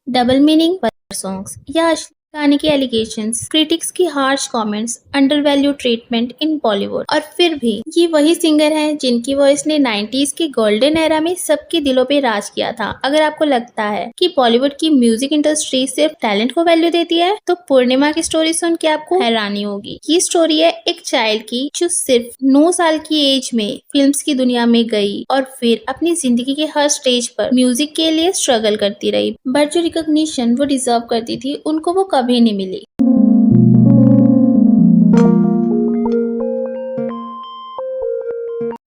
Double meaning songs या अश्लील गाने के एलिगेशंस, क्रिटिक्स की harsh comments, under value treatment इन बॉलीवुड। और फिर भी ये वही सिंगर हैं जिनकी वॉइस ने 90s के गोल्डन एरा में सबके दिलों पे राज किया था। अगर आपको लगता है कि बॉलीवुड की म्यूजिक इंडस्ट्री सिर्फ टैलेंट को वैल्यू देती है तो पूर्णिमा की स्टोरी सुन के आपको हैरानी होगी। ये स्टोरी है एक चाइल्ड की जो सिर्फ 9 साल की एज में फिल्म्स की दुनिया में गई और फिर अपनी जिंदगी के हर स्टेज पर म्यूजिक के लिए स्ट्रगल करती रही, बट जो रिकॉग्निशन वो डिजर्व करती थी उनको वो कभी नहीं मिली।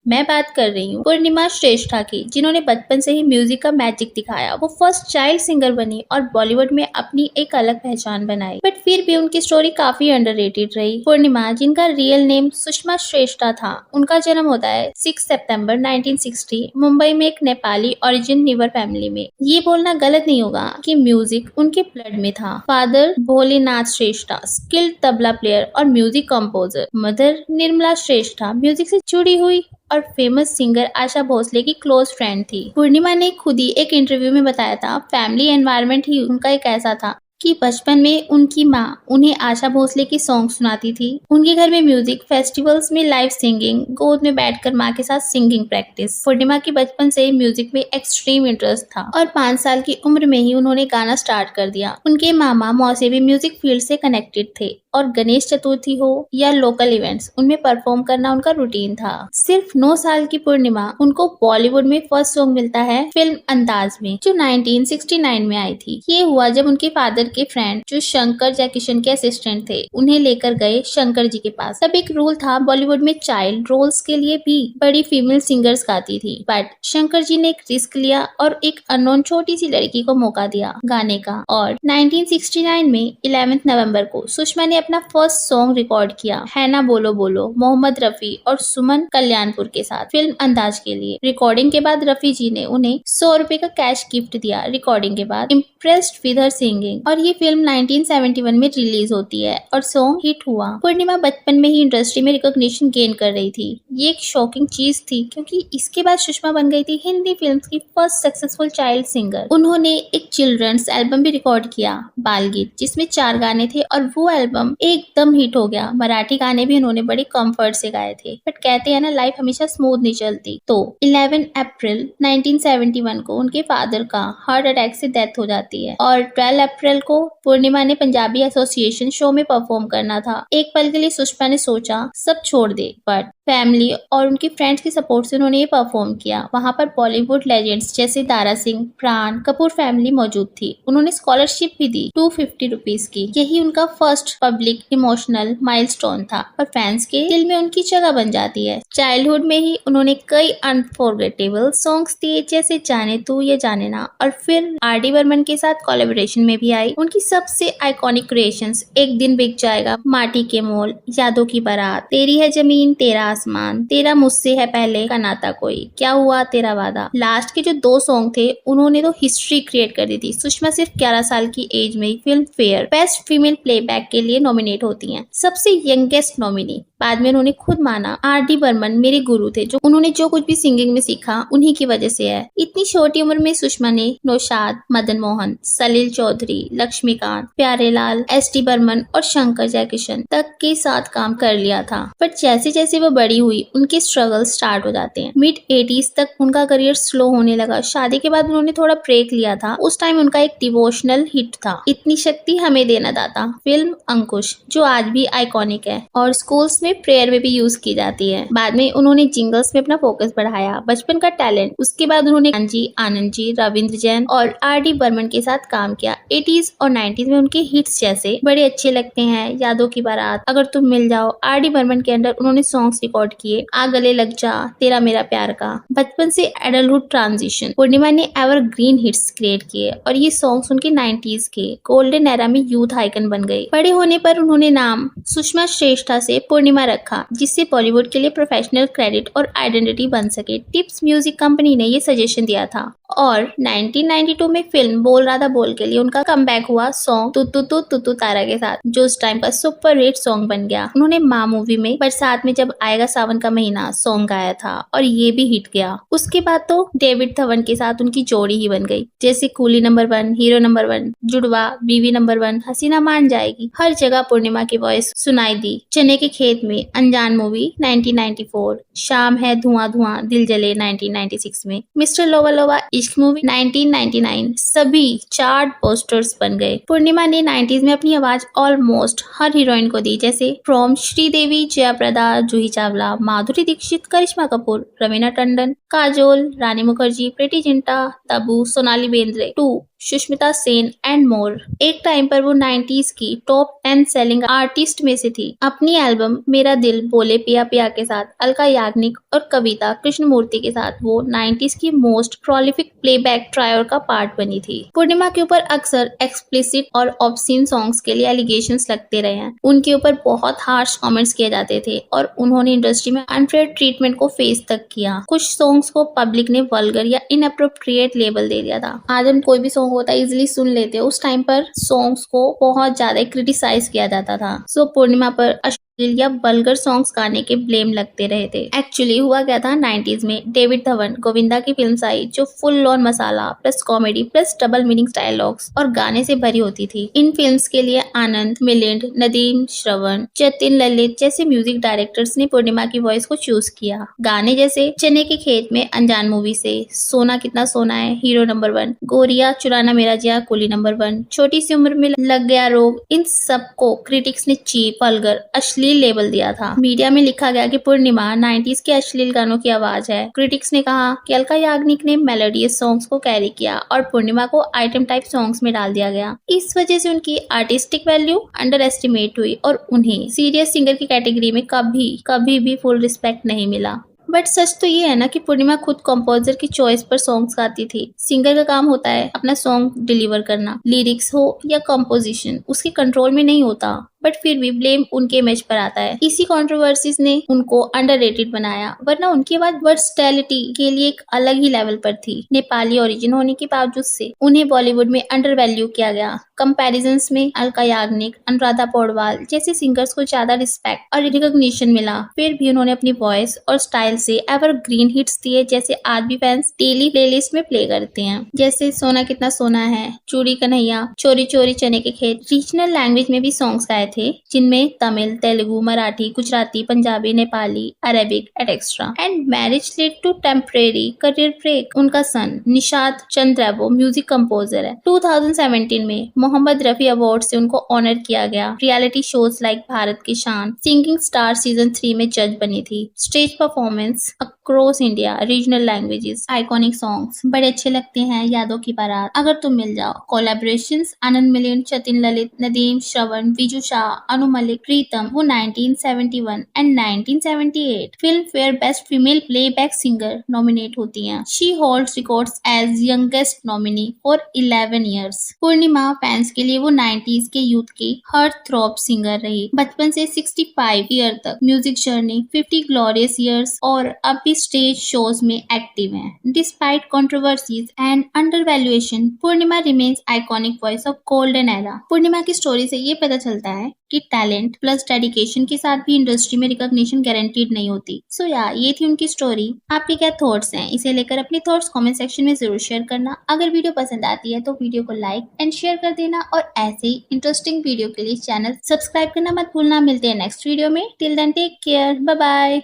मैं बात कर रही हूँ पूर्णिमा श्रेष्ठा की, जिन्होंने बचपन से ही म्यूजिक का मैजिक दिखाया। वो फर्स्ट चाइल्ड सिंगर बनी और बॉलीवुड में अपनी एक अलग पहचान बनाई, बट फिर भी उनकी स्टोरी काफी अंडररेटेड रही। पूर्णिमा, जिनका रियल नेम सुषमा श्रेष्ठा था, उनका जन्म होता है 6 सितंबर 1960 मुंबई में एक नेपाली ओरिजिन निवर फैमिली में। ये बोलना गलत नहीं होगा कि म्यूजिक उनके ब्लड में था। फादर भोलेनाथ श्रेष्ठा स्किल्ड तबला प्लेयर और म्यूजिक कंपोजर, मदर निर्मला श्रेष्ठा म्यूजिक से जुड़ी हुई और फेमस सिंगर आशा भोसले की क्लोज फ्रेंड थी। पूर्णिमा ने खुद ही एक इंटरव्यू में बताया था, फैमिली एनवायरनमेंट ही उनका एक ऐसा था कि बचपन में उनकी माँ उन्हें आशा भोसले की सॉन्ग सुनाती थी। उनके घर में म्यूजिक, फेस्टिवल्स में लाइव सिंगिंग, गोद में बैठकर माँ के साथ सिंगिंग प्रैक्टिस। पूर्णिमा की बचपन से म्यूजिक में एक्सट्रीम इंटरेस्ट था और 5 साल की उम्र में ही उन्होंने गाना स्टार्ट कर दिया। उनके मामा मौसे भी म्यूजिक फील्ड से कनेक्टेड थे और गणेश चतुर्थी हो या लोकल इवेंट्स, उनमें परफॉर्म करना उनका रूटीन था। सिर्फ 9 साल की पूर्णिमा उनको बॉलीवुड में फर्स्ट सॉन्ग मिलता है फिल्म अंदाज में, जो 1969 में आई थी। ये हुआ जब उनके फादर के फ्रेंड, जो शंकर जयकिशन के असिस्टेंट थे, उन्हें लेकर गए शंकर जी के पास। तब एक रूल था बॉलीवुड में, चाइल्ड रोल्स के लिए भी बड़ी फीमेल सिंगर्स गाती थी, बट शंकर जी ने एक रिस्क लिया और एक अननोन छोटी सी लड़की को मौका दिया गाने का। और 1969 में 11 नवंबर को सुषमा ने अपना फर्स्ट सॉन्ग रिकॉर्ड किया, है ना बोलो बोलो, मोहम्मद रफी और सुमन कल्याणपुर के साथ फिल्म अंदाज के लिए। रिकॉर्डिंग के बाद रफी जी ने उन्हें 100 रुपए का कैश गिफ्ट दिया रिकॉर्डिंग के बाद, इम्प्रेस्ड विद हर सिंगिंग। और ये फिल्म 1971 में रिलीज होती है और सॉन्ग हिट हुआ। पूर्णिमा बचपन में ही इंडस्ट्री में रिकॉग्निशन गेन कर रही थी। ये एक शॉकिंग चीज थी क्योंकि इसके बाद सुषमा बन गई थी हिंदी फिल्म्स की फर्स्ट सक्सेसफुल चाइल्ड सिंगर। उन्होंने एक चिल्ड्रंस एल्बम भी रिकॉर्ड किया, बाल गीत, जिसमें 4 गाने थे और वो एल्बम एकदम हिट हो गया। मराठी गाने भी उन्होंने बड़ी कंफर्ट से गाए थे, बट कहते हैं ना, लाइफ हमेशा स्मूथ नहीं चलती। तो 11 अप्रैल 1971 को उनके फादर का हार्ट अटैक से डेथ हो जाती है और 12 अप्रैल को पूर्णिमा ने पंजाबी एसोसिएशन शो में परफॉर्म करना था। एक पल के लिए सुषमा ने सोचा सब छोड़ दे, बट फैमिली और उनके फ्रेंड्स की सपोर्ट से उन्होंने ये परफॉर्म किया। वहां पर बॉलीवुड लेजेंड्स जैसे दारा सिंह, प्राण कपूर फैमिली मौजूद थी। उन्होंने स्कॉलरशिप भी दी 250 रुपीज की। यही उनका फर्स्ट पब्लिक इमोशनल माइलस्टोन था और फैंस के दिल में उनकी जगह बन जाती है। चाइल्डहुड में ही उन्होंने कई अनफॉरगेटेबल सॉन्ग्स दिए, जैसे जाने तू ये जाने ना, और फिर आर.डी. बर्मन के साथ कोलैबोरेशन में भी आई। उनकी सबसे आइकॉनिक क्रिएशंस एक दिन बिक जाएगा, माटी के मोल, यादों की बारात, तेरी है जमीन तेरा आसमान, तेरा मुझसे है पहले का नाता कोई, क्या हुआ तेरा वादा। लास्ट के जो 2 सॉन्ग थे उन्होंने तो हिस्ट्री क्रिएट कर दी थी। सुषमा सिर्फ 11 साल की एज में ही Filmfare best female playback के लिए नॉमिनेट होती हैं, सबसे यंगेस्ट नॉमिनी। बाद में उन्होंने खुद माना, आर.डी. बर्मन मेरे गुरु थे, जो उन्होंने जो कुछ भी सिंगिंग में सीखा उन्हीं की वजह से है। इतनी छोटी उम्र में सुषमा ने नौशाद, मदन मोहन, सलील चौधरी, लक्ष्मीकांत, प्यारेलाल, एस.डी. बर्मन और शंकर जयकिशन तक के साथ काम कर लिया था। पर जैसे जैसे वो बड़ी हुई उनके स्ट्रगल स्टार्ट हो जाते हैं। मिड 80s तक उनका करियर स्लो होने लगा। शादी के बाद उन्होंने थोड़ा ब्रेक लिया था। उस टाइम उनका एक डिवोशनल हिट था, इतनी शक्ति हमें देना दाता, फिल्म अंकुश, जो आज भी आइकॉनिक है और स्कूल्स में प्रेयर में भी यूज की जाती है। बाद में उन्होंने जिंगल्स में अपना फोकस बढ़ाया। बचपन का टैलेंट, उसके बाद उन्होंने आनंद जी, रविंद्र जैन और आर.डी. बर्मन के साथ काम किया। 80s और 90s में उनके हिट्स जैसे बड़े अच्छे लगते हैं, यादों की बारात, अगर तुम मिल जाओ, आर.डी. बर्मन के अंडर उन्होंने सॉन्ग्स रिकॉर्ड किए। आ गले लग जा, तेरा मेरा प्यार का। बचपन से एडल्टहुड ट्रांजिशन, पूर्णिमा ने एवरग्रीन हिट्स क्रिएट किए और ये सॉन्ग्स उनके 90s के गोल्डन एरा में यूथ आइकन बन गए। बड़े होने पर उन्होंने नाम सुषमा श्रेष्ठा से पूर्णिमा पूर्णिमा रखा, जिससे बॉलीवुड के लिए प्रोफेशनल क्रेडिट और आइडेंटिटी बन सके। टिप्स म्यूजिक कंपनी ने ये सजेशन दिया था और 1992 में फिल्म बोल राधा बोल के लिए उनका कमबैक हुआ सॉन्ग तू तारा के साथ, जो उस टाइम का सुपर हिट सॉन्ग बन गया। उन्होंने माँ मूवी में बरसात में जब आएगा सावन का महीना सॉन्ग गाया था और ये भी हिट गया। उसके बाद तो डेविड धवन के साथ उनकी जोड़ी ही बन गई, जैसे कूली नंबर 1, हीरो नंबर 1, जुड़वा, बीवी नंबर 1, हसीना मान जाएगी। हर जगह पूर्णिमा की वॉइस सुनाई दी। चने के खेत में, अनजान मूवी 1994, शाम है धुआं धुआं दिल जले 1996 में, मिस्टर लोवा लोवा इश्क मूवी 1999, सभी चार्ट पोस्टर्स बन गए। पूर्णिमा ने 90s में अपनी आवाज ऑलमोस्ट हर हीरोइन को दी, जैसे from Sridevi, Jayaprada, Juhi Chawla, Madhuri Dixit, Karisma Kapoor, Raveena Tandon, Kajol, Rani Mukherjee, Preity Zinta, Tabu, Sonali Bendre, too, Sushmita Sen and more. एक टाइम पर वो 90s की टॉप 10 सेलिंग आर्टिस्ट में से थी। अपनी एल्बम मेरा दिल बोले पिया पिया के साथ अलका याग्निक और कविता कृष्णमूर्ति के साथ वो 90s की मोस्ट प्रोलिफिक प्लेबैक ट्रायर का पार्ट बनी थी। पूर्णिमा के ऊपर अक्सर एक्सप्लिसिट और ऑब्सीन सॉन्ग्स के लिए एलिगेशंस लगते रहे हैं। उनके ऊपर बहुत हार्श कमेंट्स किए जाते थे और उन्होंने इंडस्ट्री में अनफेयर ट्रीटमेंट को फेस तक किया। कुछ सॉन्ग्स को पब्लिक ने वल्गर या इनअप्रोप्रिएट लेबल दे दिया था। आज हम कोई भी सॉन्ग होता है इजिली सुन लेते हैं, उस टाइम पर सॉन्ग्स को बहुत ज्यादा क्रिटिसाइज किया जाता था। सो पूर्णिमा पर या वल्गर सॉन्ग्स गाने के ब्लेम लगते रहे थे। एक्चुअली हुआ क्या था, 90s में डेविड धवन गोविंदा की फिल्म आई जो full on masala plus comedy plus double meaning dialogues और गाने से भरी होती थी। इन फिल्म्स के लिए आनंद, मिलिंद, नदीम श्रवण, जतिन ललित जैसे म्यूजिक डायरेक्टर्स ने पूर्णिमा की वॉइस को चूज किया। गाने जैसे चने के खेत में, अनजान मूवी से, सोना कितना सोना है, हीरो नंबर 1, गोरिया, चुराना मेरा जिया, कुली नंबर 1, छोटी सी उम्र में लग गया रोग, इन सबको क्रिटिक्स ने चीप, वल्गर, अश्लील लेबल दिया था। मीडिया में लिखा गया कि पूर्णिमा 90s के अश्लील गानों की आवाज है। क्रिटिक्स ने कहा कि अलका याग्निक ने मेलोडियस सॉन्ग्स को कैरी किया और पूर्णिमा को आइटम टाइप सॉन्ग्स में डाल दिया गया। इस वजह से उनकी आर्टिस्टिक वैल्यू अंडर एस्टिमेट हुई और उन्हें सीरियस सिंगर की कैटेगरी में कभी भी फुल रिस्पेक्ट नहीं मिला। बट सच तो ये है ना कि पूर्णिमा खुद कंपोजर की चॉइस पर सॉन्ग्स गाती थी। सिंगर का काम होता है अपना सॉन्ग डिलीवर करना, लिरिक्स हो या कंपोजिशन उसके कंट्रोल में नहीं होता, बट फिर भी ब्लेम उनके इमेज पर आता है। इसी कंट्रोवर्सीज ने उनको अंडररेटेड बनाया, वरना उनकी आवाज वर्सटैलिटी के लिए एक अलग ही लेवल पर थी। नेपाली ओरिजिन होने के बावजूद से उन्हें बॉलीवुड में अंडर वैल्यू किया गया। कंपैरिजन्स में अलका याग्निक, अनुराधा पौडवाल जैसे सिंगर्स को ज्यादा रिस्पेक्ट और रिकॉग्निशन मिला। फिर भी उन्होंने अपनी वॉइस और स्टाइल से एवरग्रीन हिट्स दिए, जैसे आज भी फैंस डेली प्लेलिस्ट में प्ले करते हैं, जैसे सोना कितना सोना है, चूड़ी कन्हैया, चोरी चोरी चने के खेत। रीजनल लैंग्वेज में भी सॉन्ग्स गाए थे, जिनमें Tamil, Telugu, Marathi, Gujarati, Punjabi, Nepali, Arabic etcetera. And marriage led to temporary career break. उनका सन निशाद चंद्रैबो म्यूजिक कंपोजर है। 2017 में मोहम्मद रफी अवार्ड से उनको ऑनर किया गया। रियलिटी शोज लाइक भारत की शान, सिंगिंग स्टार सीजन 3 में जज बनी थी। Stage performance across India, regional languages, iconic songs बड़े अच्छे लगते हैं। यादों की बारात, अगर तुम मिल जाओ, कोलैबोरेशंस आनंद मिलिंद, जतिन ललित, नदीम श्रवण, विजू शाह, अनु मलिक, प्रीतम, वो 1971 and 1978 Filmfare best female playback singer nominate होती हैं। She holds records as youngest nominee for 11 years। Purnima fans के लिए वो 90s के यूथ की हार्ट थ्रॉब सिंगर रही। बचपन से 65 ईयर तक म्यूजिक जर्नी, 50 ग्लोरियस ईयर्स और अब भी स्टेज शोज में एक्टिव हैं। Despite controversies and undervaluation, Purnima remains iconic voice of golden era. Purnima की स्टोरी से ये पता चलता है कि टैलेंट प्लस डेडिकेशन के साथ भी इंडस्ट्री में रिकॉग्निशन गारंटीड नहीं होती। सो ये थी उनकी स्टोरी। आपके क्या थॉट्स हैं? इसे लेकर अपने थॉट्स कमेंट सेक्शन में जरूर शेयर करना। अगर वीडियो पसंद आती है तो वीडियो को लाइक एंड शेयर कर देना और ऐसे ही इंटरेस्टिंग वीडियो के लिए चैनल सब्सक्राइब करना मत भूलना। मिलते हैं नेक्स्ट वीडियो में। Till then take care, bye bye.